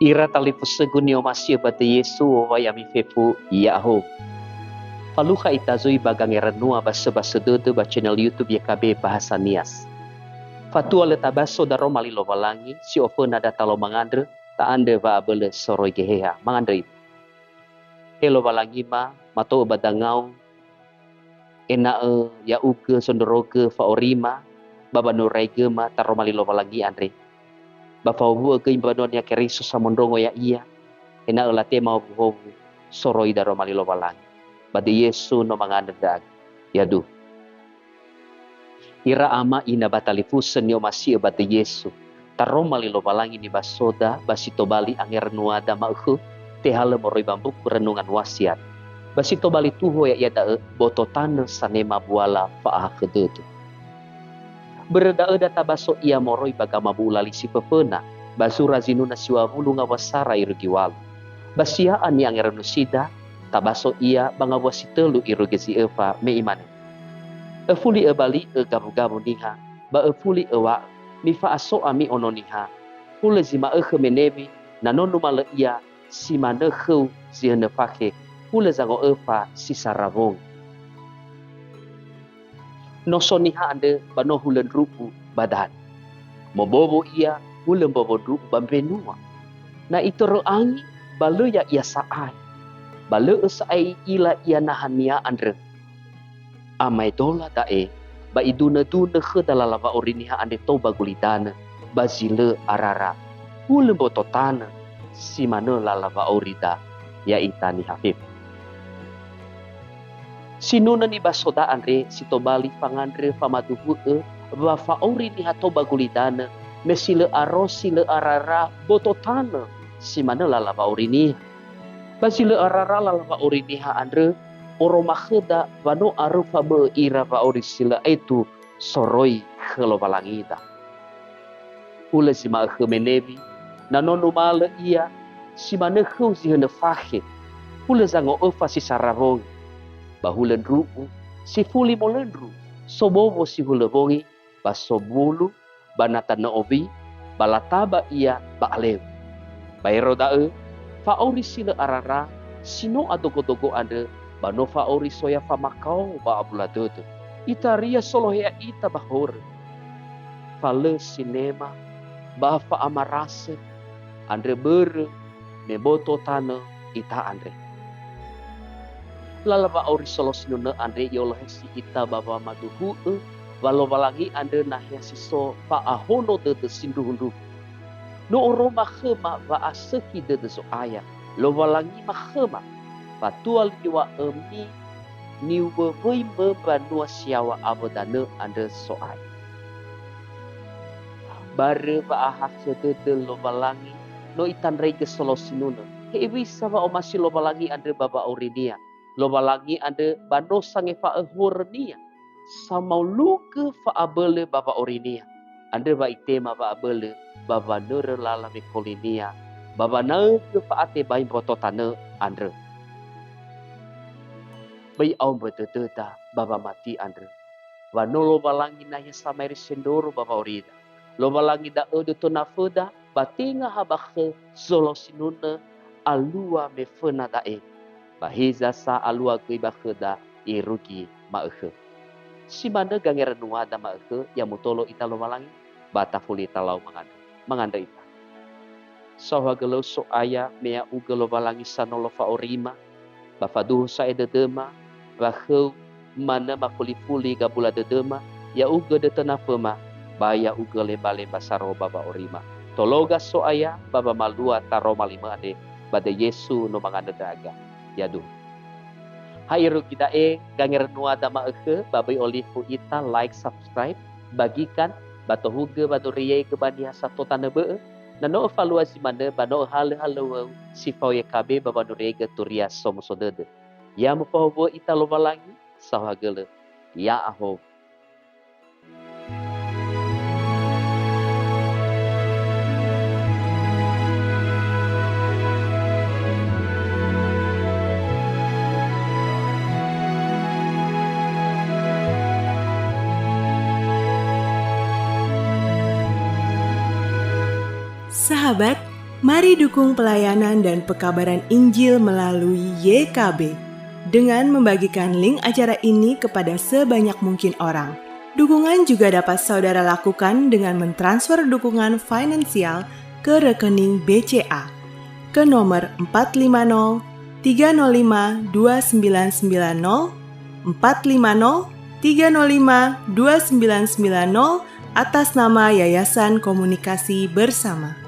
Ira talipusegunyo masih bata Yesu wa yami fefu yaho. Faluha itazui bagang eranua basa dede ba channel YouTube YKB Bahasa Nias. Fatua letabaso daro malilo walangi si ofena data lo mangandre ta ande va abele soroi geheha mangandre. Elo walangi ma mato badangau ena ya uke sondoroge fa orima baba norege ma taro malilo walangi andre. Bafawu ke imbanon ya keriso samondongo ya iya ena late mau buhobu soroi daro malilo walangi. Badi Yesu no mangandre dag. Yadu. Ira ama ina batalifusen yo masih bati Yesu. Taroma lilo balangi ni basoda basito bali anger nuada mauhu tehala moroi bambuk renungan wasiat. Basito bali tuho ya yada boto tane sanema buala faa kedetu. Bereda data baso ia moroi bagama bulali si pepena basura zinuna siwa bulu ngawasara irugiwal. Basiaan yang nusida tabaso ia bangawasi telu irugesi eva meimane. Efuli bali gabu-gabu niha ba efuli wa mifa aso ami ono niha hule zima menebi nanonu mala ia si mana kheu zihne fake hule zango efa si saravong no soniha ande bano hulen rupu badan mobobo ia hulen bobo rupu bambenua na itoro angi balu ya ia saai balu saai ila ia nahania andre amai dola dae ba iduna duna khedala ba oriniha ande toba gulidana bazile arara hule bototana si mana lalava orida ya itani hafif sinuna ni basoda andre si tobali fangandre famaduhu ba fa oriniha toba gulidana mesile arosi le arara bototana si mana lalava oriniha bazile arara lalava oriniha andre oro makheda vano arufa be ira va orisila itu soroi khelo balangida. Ule si ma khmenebi nanono mala ia si mana khou si hene fakhe. Ule zango ofa si saravong. Bahulen rupu si fuli molendru. Sobobo si hulebongi basobulu banata na obi balataba ia balew. Bayro dae fa orisila arara sino adogo-dogo ande Banova ori soya famakau ba abuladodo. Itaria solo hea ita bahor. Fale cinema ba fa amarase. Andre bere meboto tane ita andre. Lala ba ori solo sinune andre yolo hesi ita baba maduhu walau walangi andre nahya siso fa ahono de sinduhundu. No oro makhema ba aseki de so aya. Lo walangi makhema Patual iwa emi niu bevoi banua siawa abodane ande soai. Bare ba ahase de lo balangi no itan rege solo sinuna. Hewi sama o masih lo balangi ande baba orinia. Lo balangi ande bano sange fa ehurnia. Sama luke fa abele baba orinia. Ande ba itema ba abele baba nere lala me kolinia. Baba nege fa ate bain bototane andre. Bai au beteta baba mati andre. Wano lo balangi na ya samari sendoro baba orida. Lo balangi da ode to na foda batinga habakhe zolo sinuna alua me fena dae. Bahiza sa alua gui bakheda irugi maekhe. Si mana gangera nuada maekhe ya mutolo ita lo balangi bata fuli talau manganda ita. Sawa gelo so aya mea ugelo balangi sanolo fa orima. Bafaduh sa ededema Bahau mana mafuli-fuli gabula dedema ya uga de tenafema baya uga lemba-lemba saro baba orima. Tologa so aya baba malua taro malima ade bade Yesu no manganda daga. Yadu. Hairu kita ganger nuada maeke babai olifu ita like subscribe bagikan bato huga bato riye ke bania satu tanebe nano evaluasi mana bano hal-hal sifau YKB baba nurega turia somosodede. Ya mupahobo ita loba lagi sahagele ya ahob. Sahabat, Mari dukung pelayanan dan pekabaran Injil melalui YKB dengan membagikan link acara ini kepada sebanyak mungkin orang. Dukungan juga dapat saudara lakukan dengan mentransfer dukungan finansial ke rekening BCA ke nomor 450 305 2990 450 305 2990 atas nama Yayasan Komunikasi Bersama.